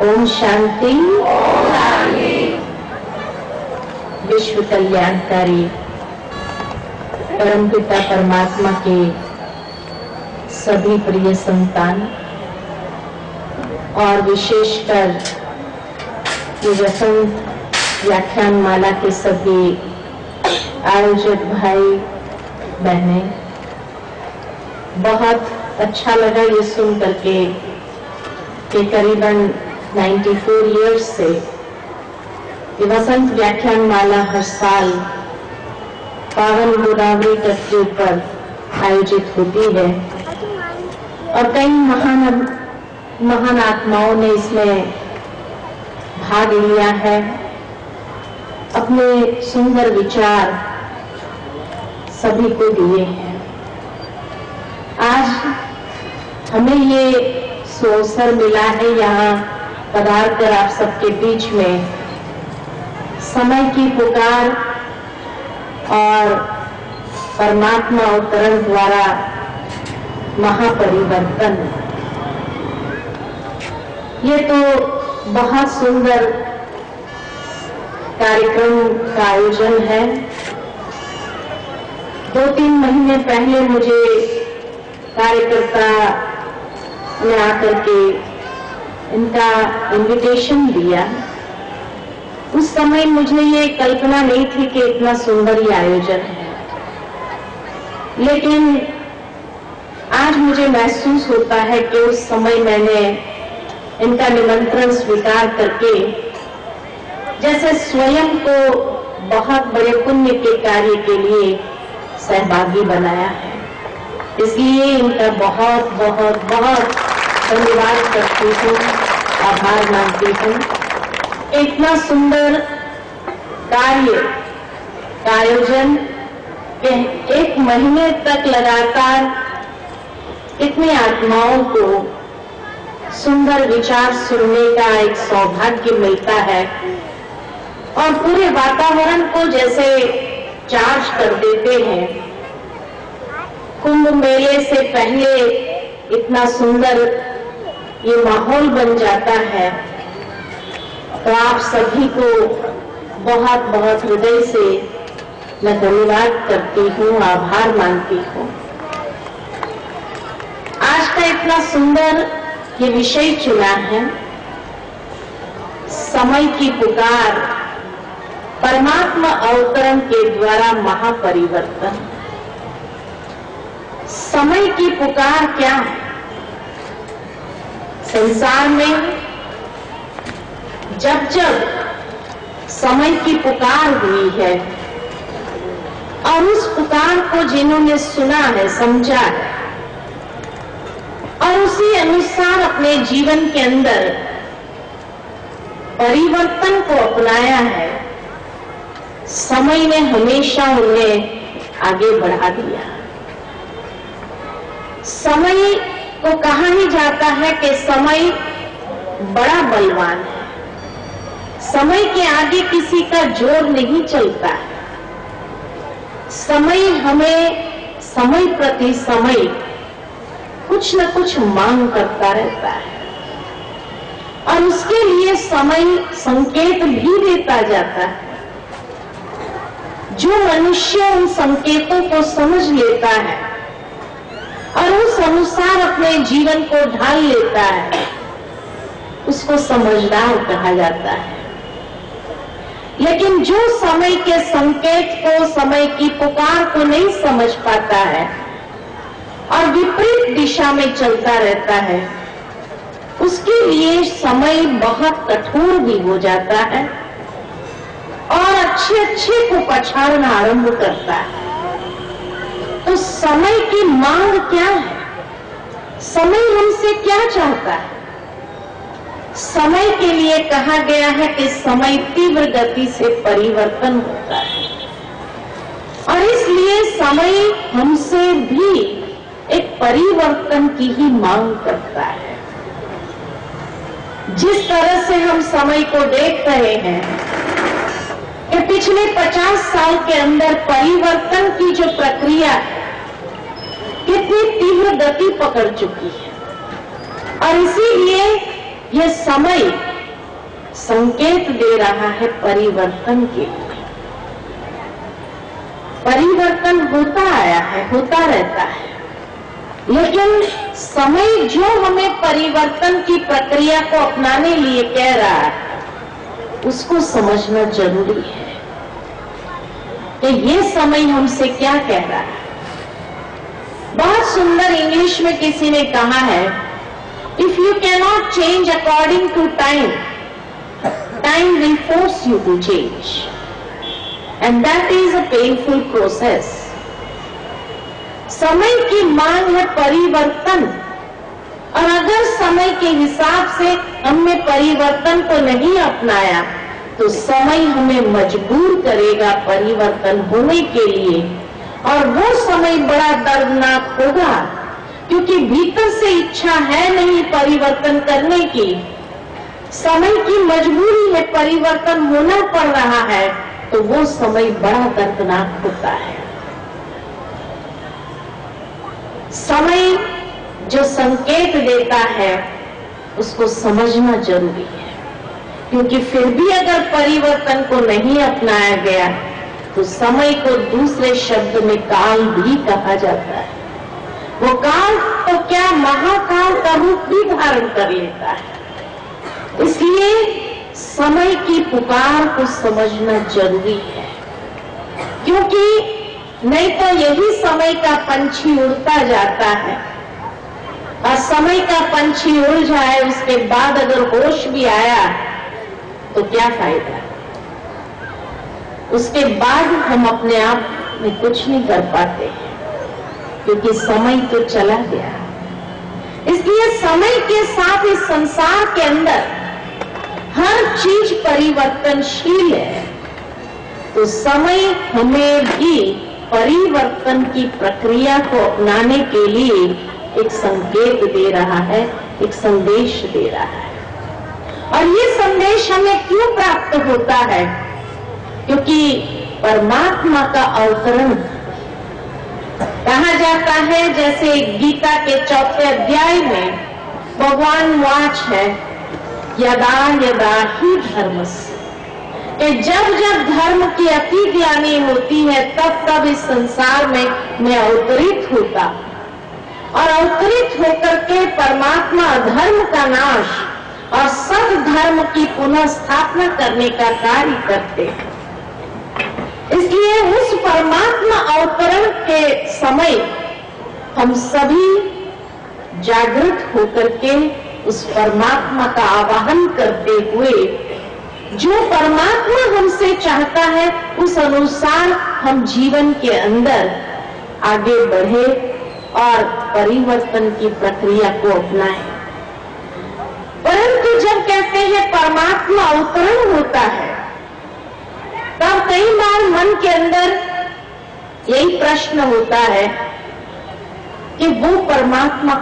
ओम शांति। विश्व कल्याणकारी परमपिता परमात्मा के सभी प्रिय संतान और विशेषकर ये वसंत व्याख्यान माला के सभी आयोजक भाई बहनें, बहुत अच्छा लगा ये सुन करके कि करीबन 94 इयर्स से ये वसंत व्याख्यान माला हर साल पावन गोदावरी तट के ऊपर आयोजित होती है और कई महान आत्माओं ने इसमें भाग लिया है, अपने सुंदर विचार सभी को दिए हैं। आज हमें ये अवसर मिला है यहाँ पधार कर आप सबके बीच में समय की पुकार और परमात्मा अवतरण द्वारा महापरिवर्तन, ये तो बहुत सुंदर कार्यक्रम का आयोजन है। 2-3 महीने पहले मुझे कार्यकर्ता ने आकर के इनका इनविटेशन दिया। उस समय मुझे ये कल्पना नहीं थी कि इतना सुंदर ये आयोजन है, लेकिन आज मुझे महसूस होता है कि उस समय मैंने इनका निमंत्रण स्वीकार करके जैसे स्वयं को बहुत बड़े पुण्य के कार्य के लिए सहभागी बनाया है। इसलिए इनका बहुत बहुत बहुत धन्यवाद करती हूँ, आभार मानती हूँ। इतना सुंदर कार्य का आयोजन के 1 महीने तक लगातार इतनी आत्माओं को सुंदर विचार सुनने का एक सौभाग्य मिलता है और पूरे वातावरण को जैसे चार्ज कर देते हैं। कुंभ मेले से पहले इतना सुंदर ये माहौल बन जाता है, तो आप सभी को बहुत बहुत हृदय से मैं धन्यवाद करती हूँ, आभार मानती हूँ। आज का इतना सुंदर ये विषय चुना है, समय की पुकार, परमात्मा अवतरण के द्वारा महापरिवर्तन। समय की पुकार क्या है? संसार में जब जब समय की पुकार हुई है और उस पुकार को जिन्होंने सुना है, समझा है और उसी अनुसार अपने जीवन के अंदर परिवर्तन को अपनाया है, समय ने हमेशा उन्हें आगे बढ़ा दिया। समय को कहा ही जाता है कि समय बड़ा बलवान है, समय के आगे किसी का जोर नहीं चलता है। समय हमें समय प्रति समय कुछ न कुछ मांग करता रहता है और उसके लिए समय संकेत भी देता जाता है। जो मनुष्य उन संकेतों को समझ लेता है और उस अनुसार अपने जीवन को ढाल लेता है, उसको समझदार कहा जाता है। लेकिन जो समय के संकेत को, समय की पुकार को नहीं समझ पाता है और विपरीत दिशा में चलता रहता है, उसके लिए समय बहुत कठोर भी हो जाता है और अच्छे को पछाड़ना आरंभ करता है। तो समय की मांग क्या है? समय हमसे क्या चाहता है? समय के लिए कहा गया है कि समय तीव्र गति से परिवर्तन होता है और इसलिए समय हमसे भी एक परिवर्तन की ही मांग करता है। जिस तरह से हम समय को देख रहे हैं कि पिछले 50 साल के अंदर परिवर्तन की जो प्रक्रिया है कितनी तीव्र गति पकड़ चुकी है और इसीलिए ये समय संकेत दे रहा है परिवर्तन के लिए। परिवर्तन होता आया है, होता रहता है, लेकिन समय जो हमें परिवर्तन की प्रक्रिया को अपनाने लिए कह रहा है, उसको समझना जरूरी है कि ये समय हमसे क्या कह रहा है। बहुत सुंदर इंग्लिश में किसी ने कहा है, if you can not change according to time, time will force you to change, and that is a painful process. समय की मांग है परिवर्तन, और अगर समय के हिसाब से हमने परिवर्तन को नहीं अपनाया तो समय हमें मजबूर करेगा परिवर्तन होने के लिए, और वो समय बड़ा दर्दनाक होगा, क्योंकि भीतर से इच्छा है नहीं परिवर्तन करने की, समय की मजबूरी में परिवर्तन होना पड़ रहा है, तो वो समय बड़ा दर्दनाक होता है। समय जो संकेत देता है उसको समझना जरूरी है, क्योंकि फिर भी अगर परिवर्तन को नहीं अपनाया गया तो समय को दूसरे शब्द में काल भी कहा जाता है। वो काल तो क्या महाकाल का रूप भी धारण कर लेता है। इसलिए समय की पुकार को समझना जरूरी है, क्योंकि नहीं तो यही समय का पंछी उड़ता जाता है, और समय का पंछी उड़ जाए उसके बाद अगर होश भी आया तो क्या फायदा। उसके बाद हम अपने आप में कुछ नहीं कर पाते, क्योंकि समय तो चला गया। इसलिए समय के साथ इस संसार के अंदर हर चीज परिवर्तनशील है, तो समय हमें भी परिवर्तन की प्रक्रिया को अपनाने के लिए एक संकेत दे रहा है, एक संदेश दे रहा है। और ये संदेश हमें क्यों प्राप्त होता है? क्योंकि परमात्मा का अवतरण कहा जाता है, जैसे गीता के 4 अध्याय में भगवान वाच है, यदा यदा ही धर्मस्य, कि जब जब धर्म की अति ग्लानि होती है तब तब इस संसार में मैं अवतरित होता, और अवतरित होकर के परमात्मा धर्म का नाश और सब धर्म की पुनः स्थापना करने का कार्य करते हैं। इसलिए उस परमात्मा अवतरण के समय हम सभी जागृत होकर के उस परमात्मा का आवाहन करते हुए जो परमात्मा हमसे चाहता है उस अनुसार हम जीवन के अंदर आगे बढ़े और परिवर्तन की प्रक्रिया को अपनाएं। परंतु जब कहते हैं परमात्मा अवतरण होता है, तब कई बार मन के अंदर यही प्रश्न होता है कि वो परमात्मा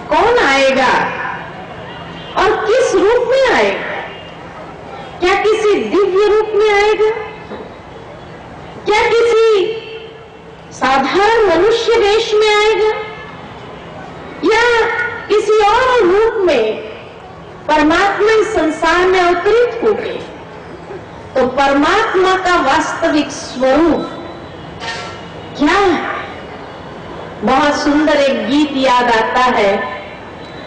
कौन आएगा और किस रूप में आएगा? क्या किसी दिव्य रूप में आएगा? क्या किसी साधारण मनुष्य वेश में आएगा, या किसी और रूप में परमात्मा इस संसार में अवतरित हो गए? तो परमात्मा का वास्तविक स्वरूप क्या है? बहुत सुंदर एक गीत याद आता है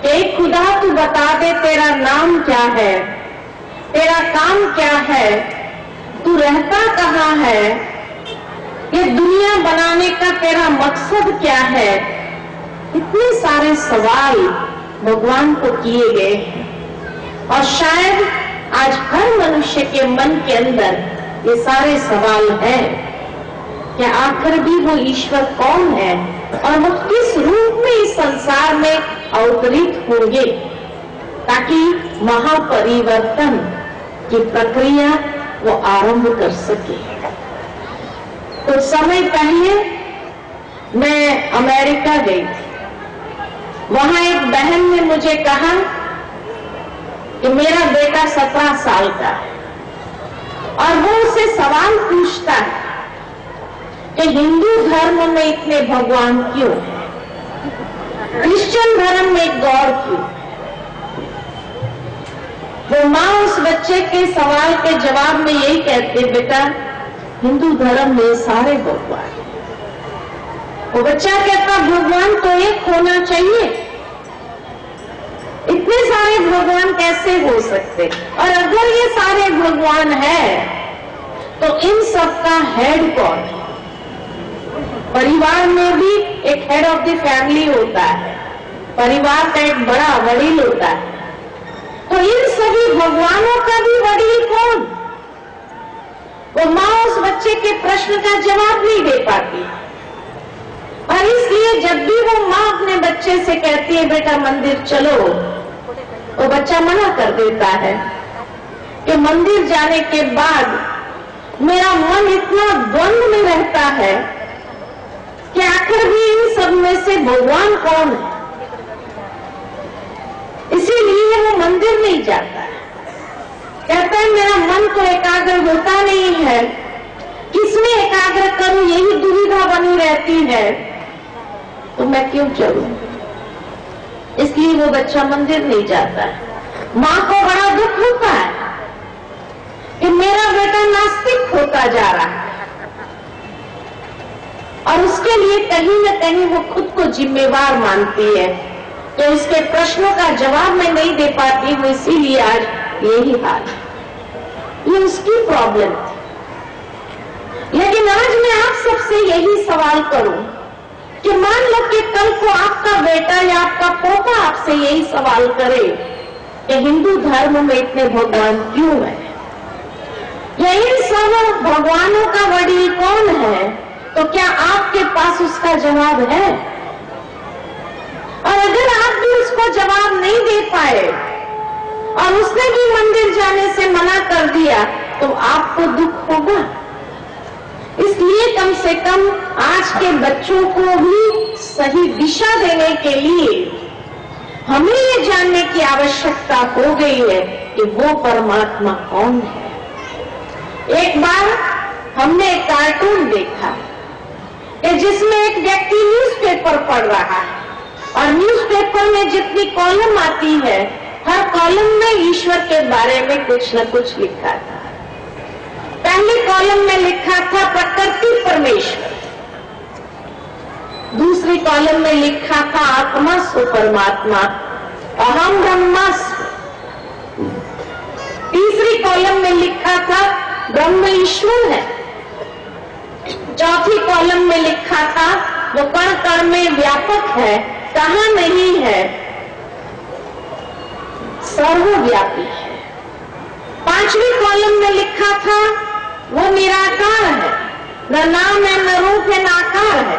कि खुदा तू बता दे तेरा नाम क्या है, तेरा काम क्या है, तू रहता कहाँ है, ये दुनिया बनाने का तेरा मकसद क्या है। इतने सारे सवाल भगवान को किए गए हैं, और शायद आज हर मनुष्य के मन के अंदर ये सारे सवाल हैं कि आखिर भी वो ईश्वर कौन है और वो किस रूप में इस संसार में अवतरित होंगे, ताकि महापरिवर्तन की प्रक्रिया वो आरंभ कर सके। कुछ समय पहले मैं अमेरिका गई थी। वहां एक बहन ने मुझे कहा कि मेरा बेटा 17 साल का है, और वो उससे सवाल पूछता है कि हिंदू धर्म में इतने भगवान क्यों है, क्रिश्चियन धर्म में गॉड क्यों? वो माँ उस बच्चे के सवाल के जवाब में यही कहती, बेटा हिंदू धर्म में सारे भगवान। वो बच्चा कहता, भगवान तो एक होना चाहिए, इतने सारे भगवान कैसे हो सकते? और अगर ये सारे भगवान है तो इन सब का हेड कौन है? परिवार में भी एक हेड ऑफ द फैमिली होता है, परिवार का एक बड़ा वडील होता है, तो इन सभी भगवानों का भी वडील कौन? वो माँ उस बच्चे के प्रश्न का जवाब नहीं दे पाती, और इसलिए जब भी वो माँ अपने बच्चे से कहती है बेटा मंदिर चलो, वो बच्चा मना कर देता है कि मंदिर जाने के बाद मेरा मन इतना द्वंद में रहता है कि आखिर भी इन सब में से भगवान कौन है। इसीलिए वो मंदिर नहीं जाता है। कहता है मेरा मन तो एकाग्र होता नहीं है, किसमें एकाग्र करूं यही दुविधा बनी रहती है, तो मैं क्यों चलूं? इसलिए वो बच्चा मंदिर नहीं जाता है। माँ को बड़ा दुख होता है कि मेरा बेटा नास्तिक होता जा रहा है, और उसके लिए कहीं न कहीं वो खुद को जिम्मेवार मानती है। तो इसके प्रश्नों का जवाब मैं नहीं दे पाती हूँ, इसीलिए आज यही हाल है। ये उसकी प्रॉब्लम थी। लेकिन आज मैं आप सबसे यही सवाल करूं कि मान लो कि कल को आपका बेटा या आपका पोता आपसे यही सवाल करे कि हिंदू धर्म में इतने भगवान क्यों है, या इन सब भगवानों का वडील कौन है, तो क्या आपके पास उसका जवाब है? और अगर आप भी उसको जवाब नहीं दे पाए और उसने भी मंदिर जाने से मना कर दिया, तो आपको दुख होगा। इसलिए कम से कम आज के बच्चों को भी सही दिशा देने के लिए हमें ये जानने की आवश्यकता हो गई है कि वो परमात्मा कौन है। एक बार हमने एक कार्टून देखा कि जिसमें एक व्यक्ति न्यूज़पेपर पढ़ रहा है, और न्यूज़पेपर में जितनी कॉलम आती है, हर कॉलम में ईश्वर के बारे में कुछ न कुछ लिखा था। पहली कॉलम में लिखा था प्रकृति परमेश्वर, दूसरी कॉलम में लिखा था आत्मा सो परमात्मा, अहम ब्रह्मास्मि। तीसरी कॉलम में लिखा था ब्रह्म ईश्वर है। चौथी कॉलम में लिखा था वो कण कण में व्यापक है, कहां नहीं है, सर्वव्यापी है। पांचवी कॉलम में लिखा था वो निराकार है, न नाम है, न रूप है, न आकार है।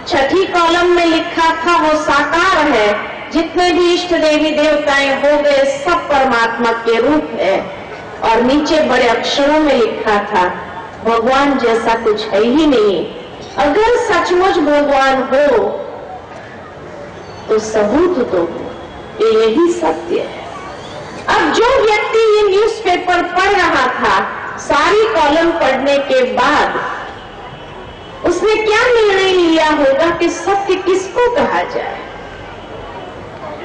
छठी कॉलम में लिखा था वो साकार है, जितने भी इष्ट देवी देवताएं हो गए सब परमात्मा के रूप है। और नीचे बड़े अक्षरों में लिखा था भगवान जैसा कुछ है ही नहीं, अगर सचमुच भगवान हो तो सबूत दो, ये यही सत्य है। अब जो व्यक्ति ये न्यूज़पेपर पढ़ रहा था, सारी कॉलम पढ़ने के बाद उसने क्या निर्णय लिया होगा कि सत्य किसको कहा जाए?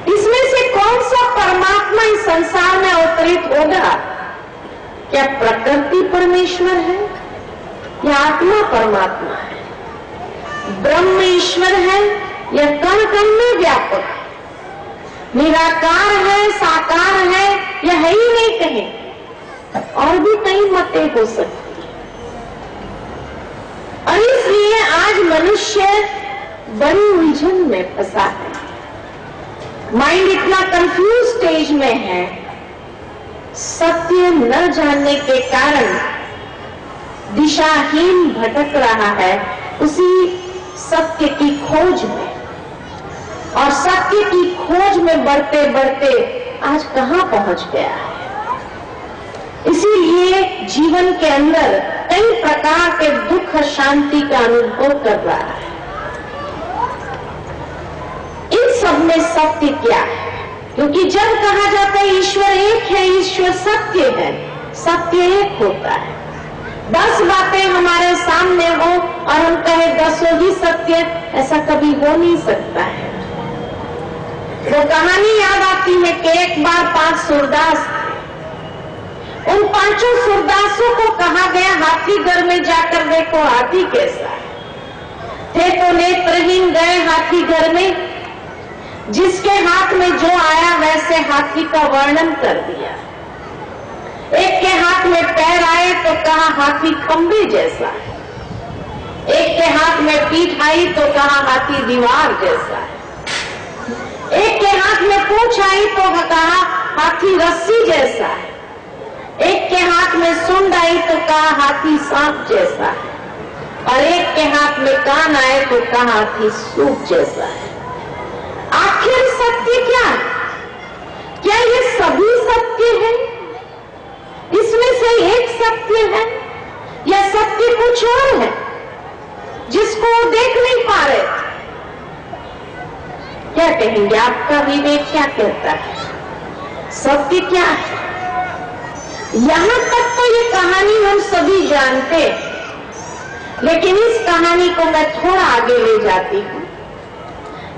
इसमें से कौन सा परमात्मा इस संसार में अवतरित होगा? क्या प्रकृति परमेश्वर है या आत्मा परमात्मा है? ब्रह्म ईश्वर है या कण कण में व्यापक है? निराकार है, साकार है या है ही नहीं कहीं? और भी कई मतें हो सकती है। और इसलिए आज मनुष्य बड़ी उलझन में फंसा है, माइंड इतना कंफ्यूज स्टेज में है। सत्य न जानने के कारण दिशाहीन भटक रहा है उसी सत्य की खोज में, और सत्य की खोज में बढ़ते बढ़ते आज कहां पहुंच गया है। इसीलिए जीवन के अंदर कई प्रकार के दुख शांति का अनुभव कर रहा है। इन सब में सत्य क्या है? क्योंकि जब कहा जाता है ईश्वर एक है, ईश्वर सत्य है, सत्य एक होता है। 10 बातें हमारे सामने हो और हम कहे 10 ही सत्य, ऐसा कभी हो नहीं सकता है। वो कहानी याद आती है कि एक बार 5 सूरदास थे, उन पांचों सूरदासों को कहा गया हाथी घर में जाकर देखो हाथी कैसा है। थे तो नेत्रहीन गए हाथी घर में, जिसके हाथ में जो आया वैसे हाथी का वर्णन कर दिया। एक के हाथ में पैर आए तो कहा हाथी खंबे जैसा है, एक के हाथ में पीठ आई तो कहा हाथी दीवार जैसा है, एक के हाथ में पूंछ आई तो कहा हाथी रस्सी जैसा है, एक के हाथ में सूंड आई तो कहा हाथी सांप जैसा है, और एक के हाथ में कान आए तो कहा हाथी सूप जैसा है। आखिर सत्य क्या है? क्या ये सभी सत्य है? इसमें से एक सत्य है या सत्य कुछ और है जिसको वो देख नहीं पा रहे? क्या कहेंगे? आपका विवेक क्या कहता है? सत्य क्या है? यहां तक तो ये कहानी हम सभी जानते हैं, लेकिन इस कहानी को मैं थोड़ा आगे ले जाती हूं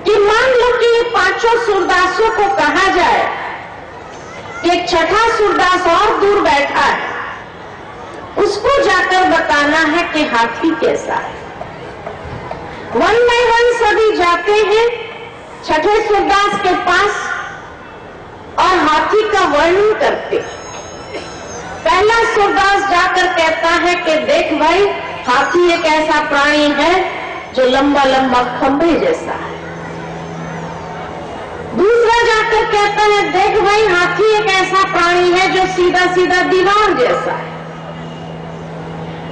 कि मान लो कि ये पांचों सूरदासों को कहा जाए कि एक छठा सूरदास और दूर बैठा है, उसको जाकर बताना है कि हाथी कैसा है। वन बाय वन सभी जाते हैं छठे सूरदास के पास और हाथी का वर्णन करते हैं। पहला सूरदास जाकर कहता है कि देख भाई, हाथी एक ऐसा प्राणी है जो लंबा लंबा खंबे जैसा है। दूसरा जाकर कहता है देख भाई, हाथी एक ऐसा प्राणी है जो सीधा सीधा दीवार जैसा है।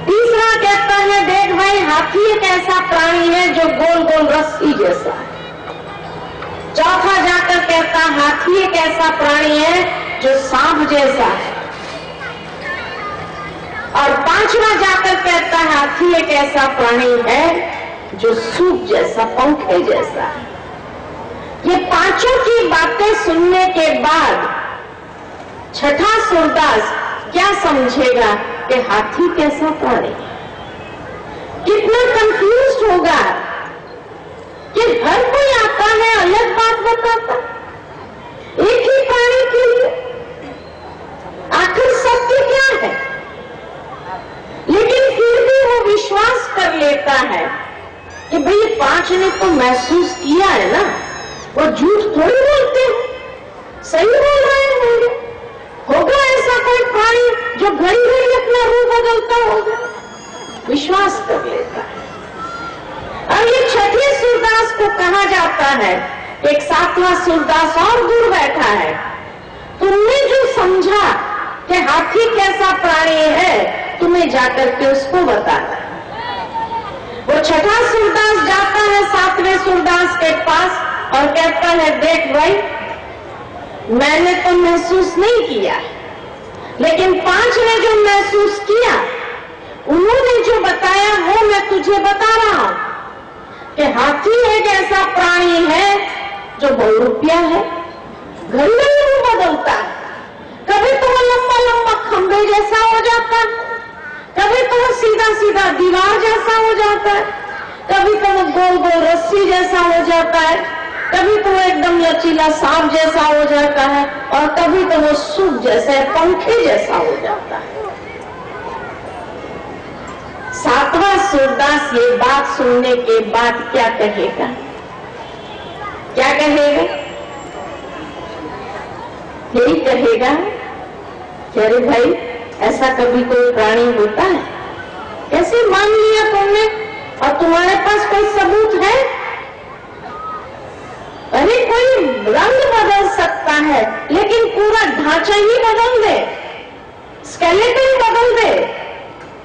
तीसरा कहता है देख भाई, हाथी एक ऐसा प्राणी है जो गोल गोल रस्सी जैसा है। चौथा जाकर कहता है हाथी एक ऐसा प्राणी है जो सांप जैसा है। और पांचवा जाकर कहता है हाथी एक ऐसा प्राणी है जो सूप जैसा, पंखे जैसा है। ये पांचों की बातें सुनने के बाद छठा सूरदास क्या समझेगा कि हाथी कैसा प्राणी है? कितना कंफ्यूज होगा कि हर कोई आता है अलग बात बताता, एक ही प्राणी के लिए। आखिर सत्य क्या है? लेकिन फिर भी वो विश्वास कर लेता है कि भाई पांच ने तो महसूस किया है ना, वो झूठ थोड़ी बोलते हैं, सही बोल रहे होंगे। होगा ऐसा कोई प्राणी जो घड़ी घड़ी अपना रूप बदलता होगा, विश्वास कर लेता है। अब ये छठे सूरदास को कहा जाता है, एक सातवां सूरदास और दूर बैठा है, तुमने जो समझा कि हाथी कैसा प्राणी है, तुम्हें जाकर के उसको बताना। वो छठा सूरदास जाता है सातवें सूरदास के पास और कहता है देख भाई, मैंने तो महसूस नहीं किया, लेकिन पांच ने जो महसूस किया, उन्होंने जो बताया वो मैं तुझे बता रहा हूं कि हाथी एक ऐसा प्राणी है जो बहुरूपिया है, घड़ी घड़ी वो बदलता है। कभी तो वो लंबा लंबा खंबे जैसा हो जाता है, कभी तो वो सीधा सीधा दीवार जैसा हो जाता है, कभी तो वो गोल गोल रस्सी जैसा हो जाता है, कभी तो वो एकदम लचीला सांप जैसा हो जाता है, और कभी तो वो सूप जैसे पंखे जैसा हो जाता है। सातवां सूरदास ये बात सुनने के बाद क्या कहेगा? क्या कहेगा? यही कहेगा कि अरे भाई, ऐसा कभी कोई प्राणी होता है? कैसे मान लिया तुमने, और तुम्हारे पास कोई सबूत है? अरे कोई रंग बदल सकता है, लेकिन पूरा ढांचा ही बदल दे, स्केलेटन बदल दे,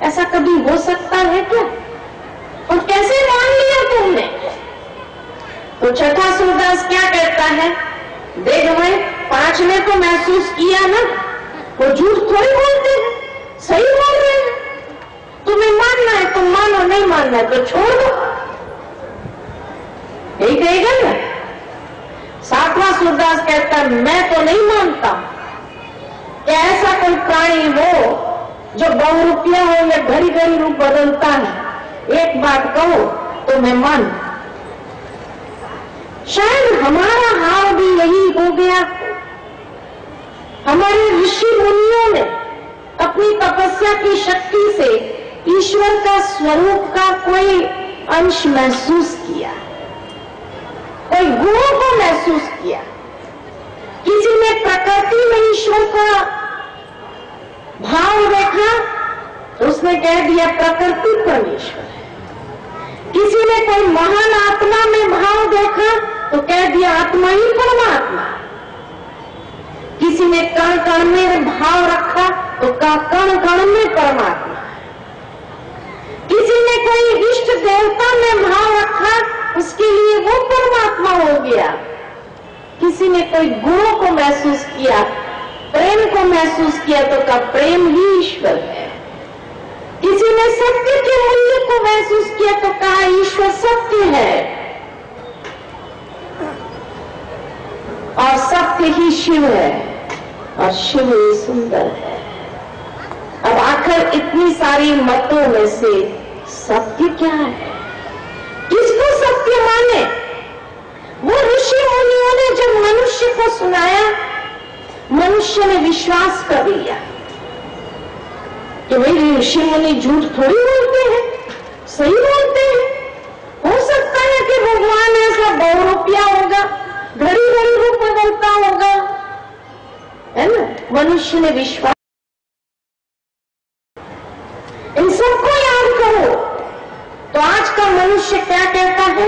ऐसा कभी हो सकता है क्या? और कैसे मान लिया तुमने? तो छठा सूरदास क्या कहता है? देख भाई, पांच ने तो महसूस किया ना, वो झूठ थोड़ी बोलते हैं, सही बोल रहे हैं। तुम्हें मानना है तुम मानो, नहीं मानना है तो छोड़ दो, यही कहेगा ना। सातवां सूरदास कहता है मैं तो नहीं मानता कि ऐसा कोई प्राणी हो जो बहुरूपिया हो या घड़ी घड़ी रूप बदलता है। एक बात कहो तो मैं मान, शायद हमारा हाल भी यही हो गया। हमारे ऋषि मुनियों ने तपस्या की शक्ति से ईश्वर का स्वरूप का कोई अंश महसूस किया, कोई गुणों को महसूस किया। किसी ने प्रकृति में ईश्वर का भाव देखा तो उसने कह दिया प्रकृति परमेश्वर है। किसी ने कोई महान आत्मा में भाव देखा तो कह दिया आत्मा ही परमात्मा। किसी ने कण कण में भाव रखा तो कहा कण कण में परमात्मा। किसी ने कोई इष्ट देवता में भाव रखा, उसके लिए वो परमात्मा हो गया। किसी ने कोई गुणों को महसूस किया, प्रेम को महसूस किया तो कहा प्रेम ही ईश्वर है। किसी ने सत्य के मूल्य को महसूस किया तो कहा ईश्वर सत्य है और सत्य ही शिव है और शिव ही सुंदर है। अब आखिर इतनी सारी मतों में से सत्य क्या है? किसको सत्य माने? वो ऋषि मुनियों ने जब मनुष्य को सुनाया, मनुष्य ने विश्वास कर लिया कि भाई ऋषि मुनि झूठ थोड़ी बोलते हैं, सही बोलते हैं। हो सकता है कि भगवान ऐसा बहुरूपिया होगा, घड़ी घड़ी रूप बदलता होगा, है ना। मनुष्य ने विश्वास। इन सबको याद करो तो आज का मनुष्य क्या कहता है?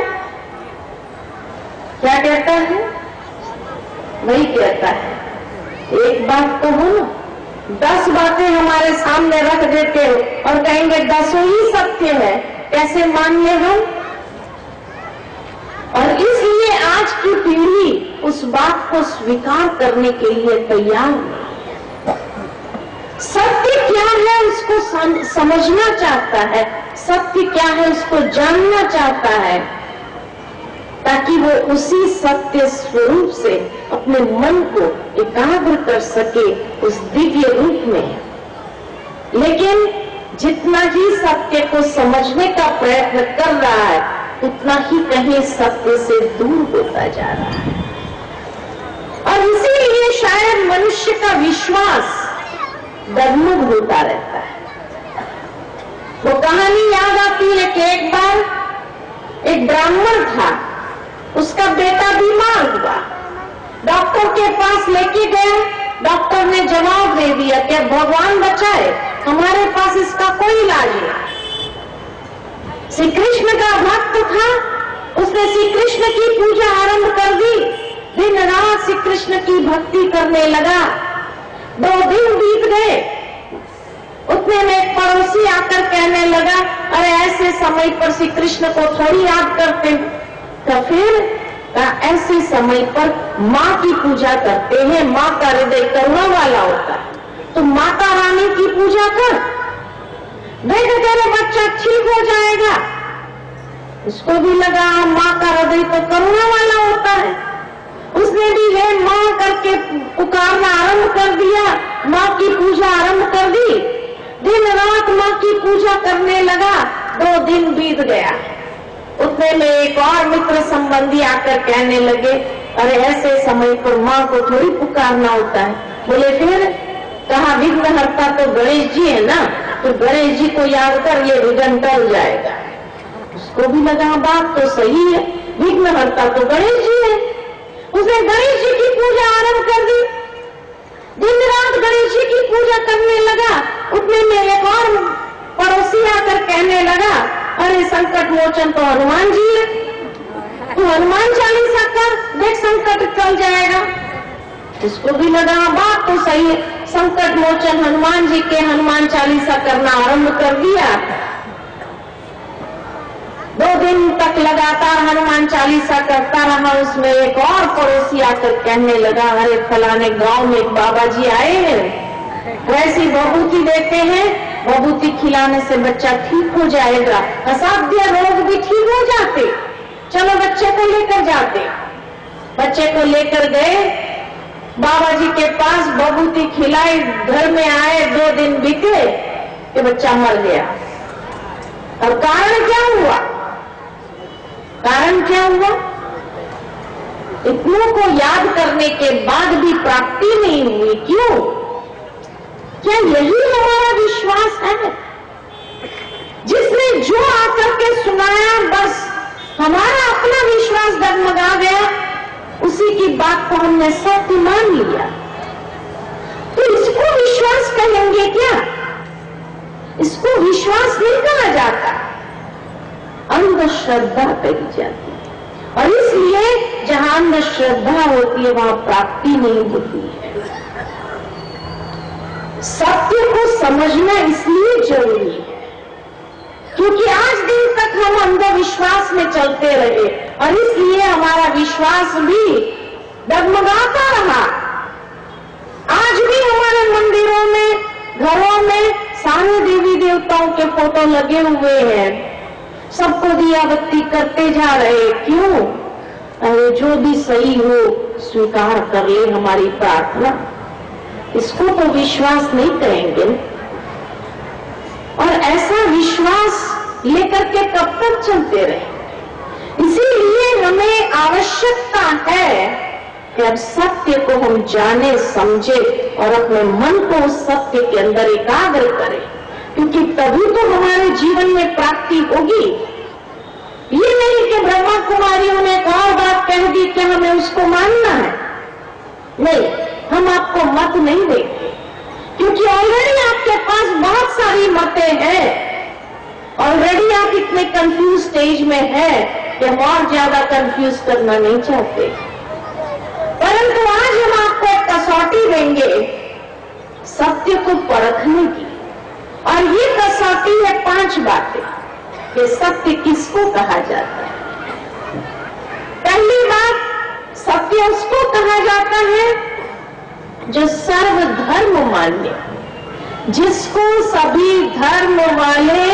क्या कहता है? वही कहता है। एक बात तो हो ना, 10 बातें हमारे सामने रख देते हो और कहेंगे 10 ही सत्य है, कैसे मान ले हम? और इसलिए आज की पीढ़ी उस बात को स्वीकार करने के लिए तैयार नहीं। सत्य क्या है उसको समझना चाहता है, सत्य क्या है उसको जानना चाहता है, ताकि वो उसी सत्य स्वरूप से अपने मन को एकाग्र कर सके उस दिव्य रूप में। लेकिन जितना ही सत्य को समझने का प्रयत्न कर रहा है, उतना ही कहीं सत्य से दूर होता जा रहा है। और इसीलिए शायद मनुष्य का विश्वास डगमग होता रहता है। वो कहानी याद आती है कि एक बार एक ब्राह्मण था, उसका बेटा बीमार हुआ, डॉक्टर के पास लेके गया। डॉक्टर ने जवाब दे दिया कि भगवान बचाए, हमारे पास इसका कोई इलाज नहीं। श्री कृष्ण का भक्त था, उसने श्री कृष्ण की पूजा आरंभ कर दी, दिन रात श्री कृष्ण की भक्ति करने लगा। 2 दिन बीत गए, उतने में एक पड़ोसी आकर कहने लगा, अरे ऐसे समय पर श्री कृष्ण को थोड़ी याद करते हैं। तो फिर ऐसे समय पर माँ की पूजा करते हैं, माँ का हृदय करुणा वाला होता है, तो माता रानी की पूजा कर, देख तेरा बच्चा ठीक हो जाएगा। उसको भी लगा माँ का हृदय तो करुणा वाला होता है, उसने भी हे माँ करके पुकारना आरंभ कर दिया, माँ की पूजा आरंभ कर दी। दिन रात माँ की पूजा करने लगा। 2 दिन बीत गया, उतने में एक और मित्र संबंधी आकर कहने लगे, अरे ऐसे समय पर माँ को थोड़ी पुकारना होता है। बोले फिर? कहा विघ्नहर्ता तो गणेश जी है ना, तो गणेश जी को याद कर, ये विघ्न टल जाएगा। उसको भी लगा बात तो सही है, विघ्नहर्ता तो गणेश जी है। उसने गणेश जी की पूजा आरंभ कर दी, दिन रात गणेश जी की पूजा करने लगा। उतने में एक और पड़ोसी आकर कहने लगा, अरे संकट मोचन तो हनुमान जी है, तू हनुमान चालीसा कर, देख संकट टल जाएगा। उसको भी लगा बात तो सही है, संकट मोचन हनुमान जी के हनुमान चालीसा करना आरंभ कर दिया। 2 दिन तक लगातार हनुमान चालीसा करता रहा। उसमें एक और पड़ोसी आकर कहने लगा, अरे फलाने गांव में एक बाबा जी आए हैं, वैसी बबूती देते हैं, बबूती खिलाने से बच्चा ठीक हो जाएगा, असाध्य रोग भी ठीक हो जाते, चलो बच्चे को लेकर जाते। बच्चे को लेकर गए, बाबा जी के पास बबूती खिलाई, घर में आए, 2 दिन बीते कि बच्चा मर गया। और कारण क्या हुआ? कारण क्या हुआ? इतनों को याद करने के बाद भी प्राप्ति नहीं हुई, क्यों? क्या यही हमारा विश्वास विश्वास है? जिसने जो आकर के सुनाया बस हमारा अपना विश्वास डगमगा गया, उसी की बात को हमने सत्य मान लिया, तो इसको विश्वास कहेंगे क्या? इसको विश्वास नहीं कहा जाता, अंधश्रद्धा कही जाती है। और इसलिए जहां अंधश्रद्धा होती है वहां प्राप्ति नहीं होती है। सत्य को समझना इसलिए जरूरी है क्योंकि आज दिन तक हम अंधविश्वास में चलते रहे और इसलिए हमारा विश्वास भी डगमगाता रहा। आज भी हमारे मंदिरों में, घरों में सारे देवी देवताओं के फोटो लगे हुए हैं, सबको दिया बत्ती करते जा रहे। क्यों? अरे जो भी सही हो स्वीकार कर ले हमारी प्रार्थना, इसको तो विश्वास नहीं कहेंगे। और ऐसा विश्वास लेकर के कब तक चलते रहे? इसीलिए हमें आवश्यकता है कि अब सत्य को हम जाने, समझे और अपने मन को उस सत्य के अंदर एकाग्र करें, क्योंकि तभी तो हमारे जीवन में प्राप्ति होगी। ये नहीं कि ब्रह्मा कुमारियों ने एक और बात कह दी कि हमें उसको मानना है। नहीं, हम आपको मत नहीं देंगे, क्योंकि ऑलरेडी आपके पास बहुत सारी मतें हैं। ऑलरेडी आप इतने कंफ्यूज स्टेज में हैं कि हम और ज्यादा कंफ्यूज करना नहीं चाहते। परंतु आज हम आपको एक कसौटी देंगे सत्य को परखने की, और ये कसौटी है 5 बातें कि सत्य किसको कहा जाता है। पहली बात, सत्य उसको कहा जाता है जो सर्वधर्म मान्य, जिसको सभी धर्म वाले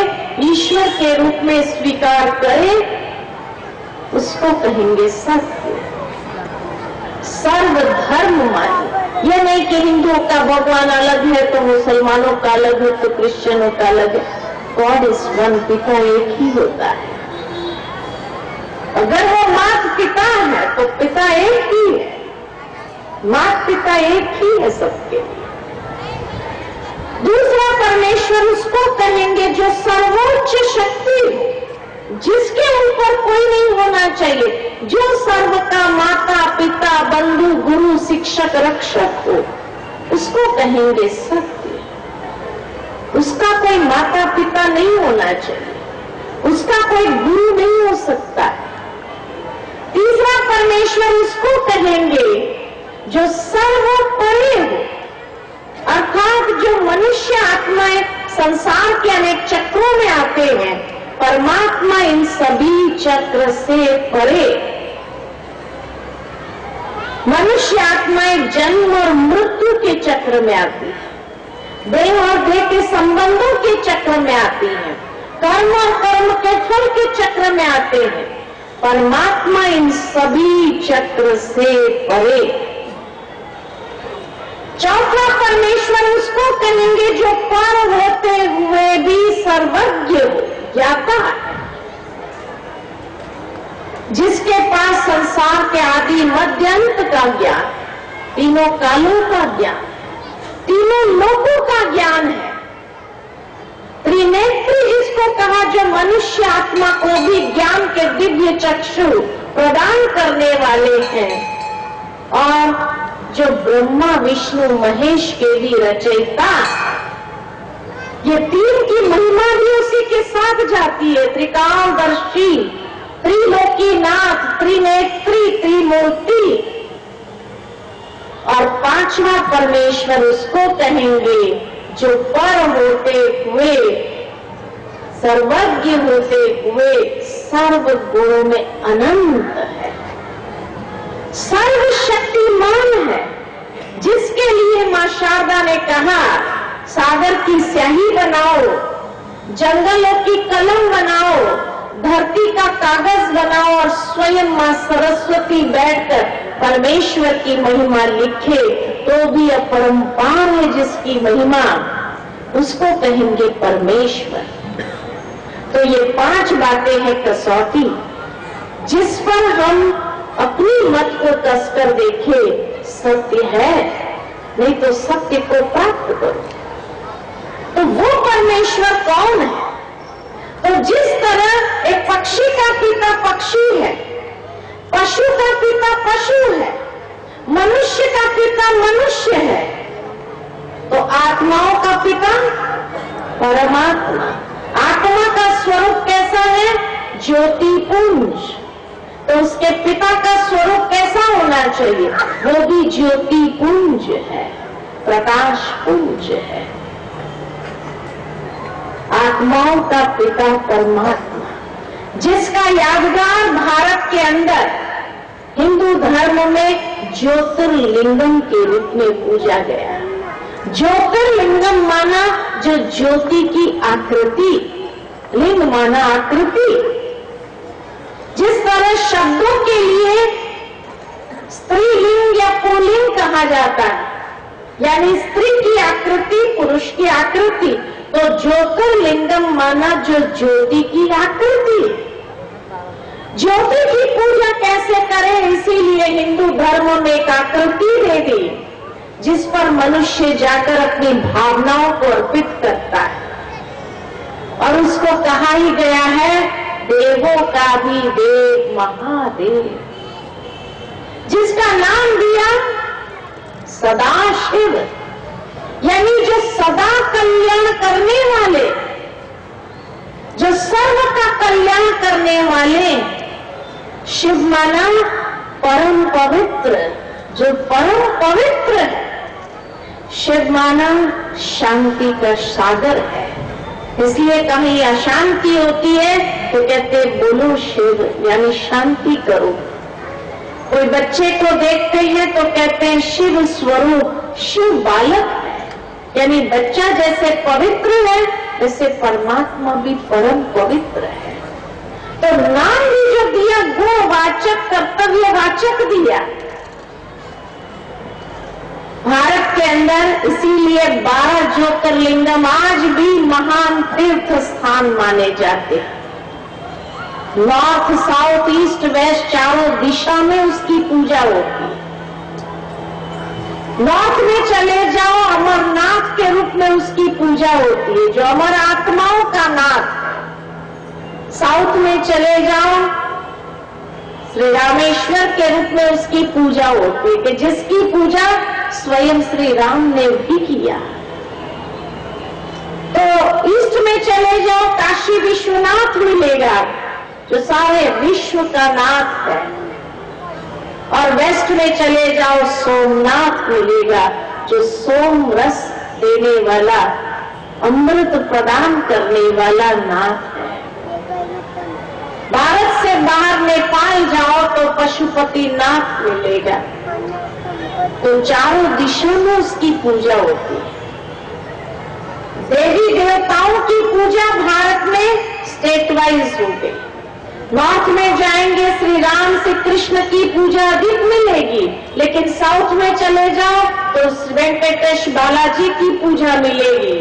ईश्वर के रूप में स्वीकार करें, उसको कहेंगे सत्य। सर्वधर्म मान्य, यह नहीं कि हिंदुओं का भगवान अलग है तो मुसलमानों का अलग है तो क्रिश्चियनों का अलग है। गॉड इज वन, पिता एक ही होता है। अगर वो माता पिता है तो पिता एक ही है, माता पिता एक ही है सबके लिए। दूसरा, परमेश्वर उसको कहेंगे जो सर्वोच्च शक्ति हो, जिसके ऊपर कोई नहीं होना चाहिए, जो सर्व का माता पिता बंधु गुरु शिक्षक रक्षक हो, उसको कहेंगे सत्य। उसका कोई माता पिता नहीं होना चाहिए, उसका कोई गुरु नहीं हो सकता। तीसरा, परमेश्वर उसको कहेंगे जो सर्वोपरि हो, अर्थात जो मनुष्य आत्माएं संसार के अनेक चक्रों में आते हैं, परमात्मा इन सभी चक्र से परे। मनुष्य आत्माएं जन्म और मृत्यु के चक्र में आती है, देह और देह के संबंधों के चक्र में आती हैं, कर्म और कर्म के फल के चक्र में आते हैं। परमात्मा इन सभी चक्र से परे। चौथा, परमेश्वर उसको कहेंगे जो पर होते हुए भी सर्वज्ञ हो, ज्ञाता है, जिसके पास संसार के आदि मध्य अंत का ज्ञान, तीनों कालों का ज्ञान, तीनों लोकों का ज्ञान है। त्रिनेत्री जिसको कहा, जो मनुष्य आत्मा को भी ज्ञान के दिव्य चक्षु प्रदान करने वाले हैं, और जो ब्रह्मा विष्णु महेश के भी रचयिता। ये तीन की महिमा भी उसी के साथ जाती है। त्रिकालदर्शी, त्रिलोकीनाथ, त्रिनेत्री, त्रिमूर्ति। और पांचवा, परमेश्वर उसको कहेंगे जो पर होते हुए, सर्वज्ञ होते हुए, सर्व गुणों में अनंत है, सर्वशक्तिमान है, जिसके लिए मां शारदा ने कहा सागर की स्याही बनाओ, जंगलों की कलम बनाओ, धरती का कागज बनाओ, और स्वयं मां सरस्वती बैठकर परमेश्वर की महिमा लिखे तो भी अपरंपार है जिसकी महिमा, उसको कहेंगे परमेश्वर। तो ये 5 बातें हैं कसौटी, जिस पर हम अपनी मत को कसकर देखें, सत्य है, नहीं तो सत्य को प्राप्त करो। तो वो परमेश्वर कौन है? तो जिस तरह एक पक्षी का पिता पक्षी है, पशु का पिता पशु है, मनुष्य का पिता मनुष्य है, तो आत्माओं का पिता परमात्मा। आत्मा का स्वरूप कैसा है? ज्योतिपुंज। तो उसके पिता का स्वरूप कैसा होना चाहिए? वो भी ज्योतिपुंज है, प्रकाश पुंज है। आत्माओं का पिता परमात्मा, जिसका यादगार भारत के अंदर हिंदू धर्म में ज्योतिर्लिंगम के रूप में पूजा गया। ज्योतिर्लिंगम माना जो ज्योति की आकृति, लिंग माना आकृति। जिस तरह शब्दों के लिए स्त्रीलिंग या पुल्लिंग कहा जाता है, यानी स्त्री की आकृति, पुरुष की आकृति, तो ज्योतिर्लिंगम माना जो ज्योति की आकृति। ज्योति की पूजा कैसे करें? इसीलिए हिंदू धर्म में एक आकृति दे दी, जिस पर मनुष्य जाकर अपनी भावनाओं को अर्पित करता है। और उसको कहा ही गया है देवों का भी देव महादेव, जिसका नाम दिया सदाशिव, यानी जो सदा कल्याण करने वाले, जो सर्व का कल्याण करने वाले। शिव माना परम पवित्र, जो परम पवित्र है। शिव माना शांति का सागर है। इसलिए कहीं अशांति होती है तो कहते बोलो शिव, यानी शांति करो। कोई बच्चे को देखते हैं तो कहते हैं शिव स्वरूप, शिव बालक है, यानी बच्चा जैसे पवित्र है वैसे परमात्मा भी परम पवित्र है। तो नाम भी जो दिया गोवाचक, कर्तव्यवाचक दिया भारत के अंदर। इसीलिए 12 ज्योतिर्लिंगम आज भी महान तीर्थ स्थान माने जाते हैं। नॉर्थ, साउथ, ईस्ट, वेस्ट, चारों दिशा में उसकी पूजा होती है। नॉर्थ में चले जाओ, अमरनाथ के रूप में उसकी पूजा होती है, जो अमर आत्माओं का नाथ है। साउथ में चले जाओ, श्री रामेश्वर के रूप में उसकी पूजा होती है, कि जिसकी पूजा स्वयं श्री राम ने भी किया। तो ईस्ट में चले जाओ, काशी विश्वनाथ मिलेगा, जो सारे विश्व का नाथ है। और वेस्ट में चले जाओ, सोमनाथ मिलेगा, जो सोम रस देने वाला, अमृत प्रदान करने वाला नाथ है। भारत से बाहर नेपाल जाओ तो पशुपति नाथ मिलेगा। तो चारों दिशा में उसकी पूजा होती है। देवी देवताओं की पूजा भारत में स्टेट वाइज हो गई। नॉर्थ में जाएंगे, श्री राम श्री कृष्ण की पूजा अधिक मिलेगी, लेकिन साउथ में चले जाओ तो वेंकटेश बालाजी की पूजा मिलेगी।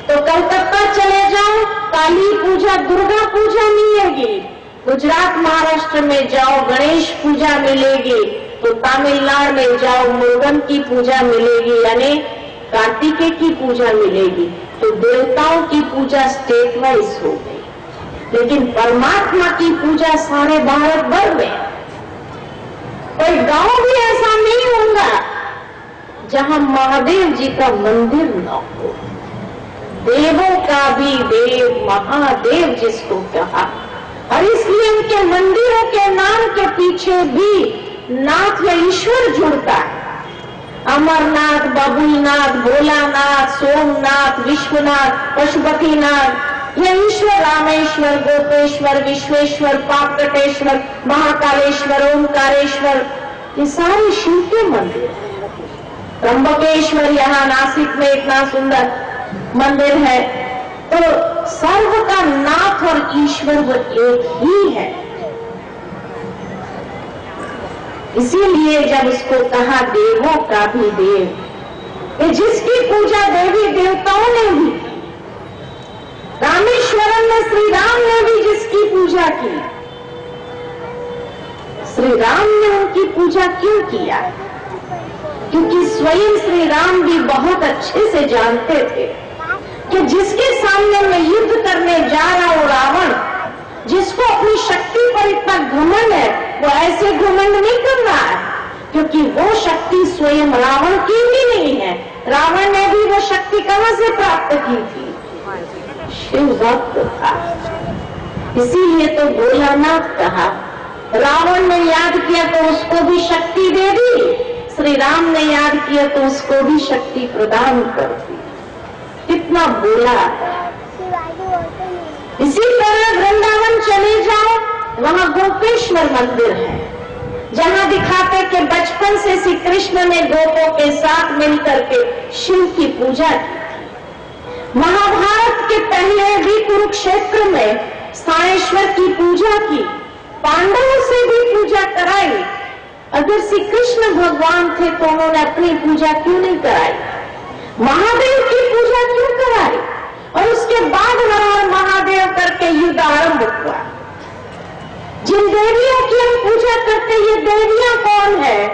तो कलकत्ता चले जाओ, काली पूजा, दुर्गा पूजा मिलेगी। गुजरात महाराष्ट्र में जाओ, गणेश पूजा मिलेगी। तो तमिलनाडु में जाओ, मुरुगन की पूजा मिलेगी, यानी कार्तिकेय की पूजा मिलेगी। तो देवताओं की पूजा स्टेट वाइज हो गई, लेकिन परमात्मा की पूजा सारे भारत भर में। कोई गांव भी ऐसा नहीं होगा जहां महादेव जी का मंदिर न हो। देवों का भी देव महादेव जिसको कहा, और इसलिए उनके मंदिरों के नाम के पीछे भी नाथ या ईश्वर जुड़ता है। अमरनाथ, बबुलनाथ, भोलानाथ, सोमनाथ, विश्वनाथ, पशुपतिनाथ, ये ईश्वर रामेश्वर, गोपेश्वर, विश्वेश्वर, पापकटेश्वर, महाकालेश्वर, ओंकारेश्वर, ये सारे शिव के मंदिर। त्र्यंबकेश्वर यहाँ नासिक में इतना सुंदर मंदिर है। तो सर्व का नाथ और ईश्वर वो एक ही है। इसीलिए जब उसको कहा देवों का भी देव, कि जिसकी पूजा देवी देवताओं ने भी, रामेश्वरम में श्री राम ने भी जिसकी पूजा की, श्री राम ने उनकी पूजा क्यों किया? क्योंकि स्वयं श्री राम भी बहुत अच्छे से जानते थे कि जिसके सामने मैं युद्ध करने जा रहा हूं रावण, जिसको अपनी शक्ति पर इतना घमंड है, वो ऐसे घमंड नहीं कर रहा है, क्योंकि वो शक्ति स्वयं रावण की भी नहीं है। रावण ने भी वो शक्ति कहां से प्राप्त की थी? शिव भक्त था। इसीलिए तो भोलानाथ कहा। रावण ने याद किया तो उसको भी शक्ति दे दी, श्री राम ने याद किया तो उसको भी शक्ति प्रदान कर दी। कितना बोला। इसी तरह वृंदावन चले जाओ, वहां गोपेश्वर मंदिर है, जहां दिखाते कि बचपन से श्री कृष्ण ने गोपों के साथ मिलकर के शिव की पूजा की। महाभारत के पहले भी कुरुक्षेत्र में स्थानेश्वर की पूजा की, पांडवों से भी पूजा कराई। अगर श्री कृष्ण भगवान थे तो उन्होंने अपनी पूजा क्यों नहीं कराई? महादेव की पूजा क्यों कराई? और उसके बाद हर हर महादेव करके युद्ध आरंभ हुआ। जिन देवियों की हम पूजा करते, ये देवियां कौन है?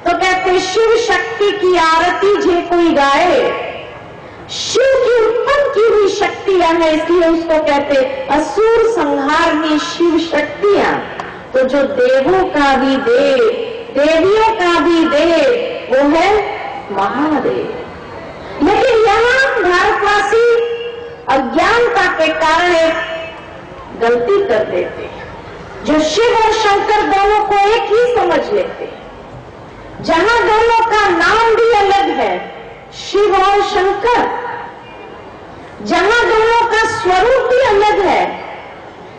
तो कहते शिव शक्ति की आरती जे कोई गाए। शिव की उत्पन्न की हुई शक्तियां हैं, इसलिए उसको कहते असुर संहारनी शिव शक्तियां। तो जो देवों का भी देव, देवियों का भी देव, वो है महादेव। लेकिन यहाँ भारतवासी अज्ञानता के कारण एक गलती कर देते हैं, जो शिव और शंकर दोनों को एक ही समझ लेते हैं। जहां दोनों का नाम भी अलग है, शिव और शंकर, जहां दोनों का स्वरूप भी अलग है।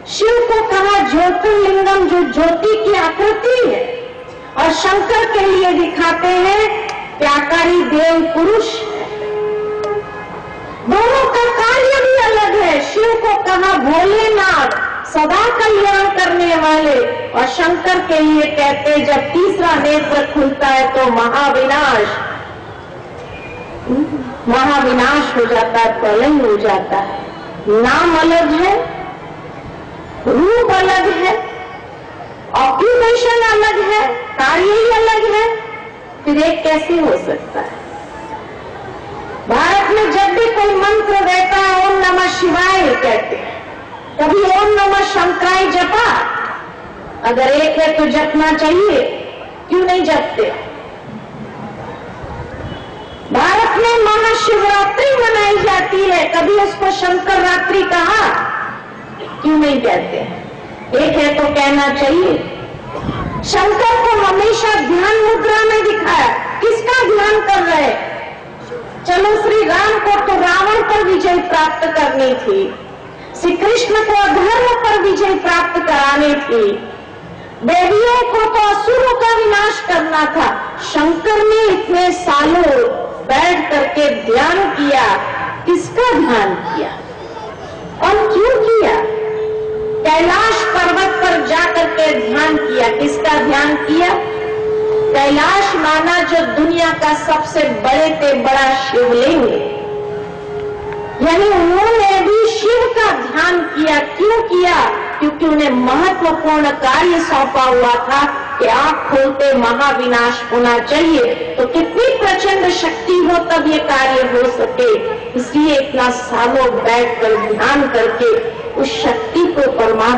शिव को कहा ज्योतिर्लिंगम, जो ज्योति की आकृति है, और शंकर के लिए दिखाते हैं व्याकारी देव पुरुष है। दोनों का कार्य भी अलग है। शिव को कहा भोलेनाथ, सदा कल्याण करने वाले, और शंकर के लिए कहते जब तीसरा नेत्र खुलता है तो महाविनाश, महाविनाश हो जाता है, प्रलय हो जाता है। नाम अलग है, रूप अलग है, ऑक्यूपेशन अलग है, कार्य ही अलग है, फिर एक कैसे हो सकता है? भारत में जब भी कोई मंत्र रहता है ओम नमः शिवाय कहते हैं, कभी ओम नमः शंकराय जपा। अगर एक है तो जपना चाहिए, क्यों नहीं जपते? भारत में महाशिवरात्रि मनाई जाती है, कभी उसको शंकर रात्रि कहा, क्यों नहीं कहते? एक है तो कहना चाहिए। शंकर को हमेशा ध्यान मुद्रा में दिखाया, किसका ध्यान कर रहे? चलो श्री राम को तो रावण पर विजय प्राप्त करनी थी, श्री कृष्ण को अधर्म पर विजय प्राप्त करानी थी, देवियों को तो असुरों का विनाश करना था। शंकर ने इतने सालों बैठ करके ध्यान किया, किसका ध्यान किया और क्यों किया? कैलाश पर्वत पर जाकर के ध्यान किया। किसका ध्यान किया? कैलाश माना जो दुनिया का सबसे बड़े से बड़ा शिवलिंग है, यानी उन्होंने भी शिव का ध्यान किया। क्यों किया? क्योंकि उन्हें महत्वपूर्ण कार्य सौंपा हुआ था कि आंख खोलते महाविनाश होना चाहिए। तो कितनी प्रचंड शक्ति हो तब ये कार्य हो सके, इसलिए इतना सालों बैठकर ध्यान करके उस शक्ति को परमात्मा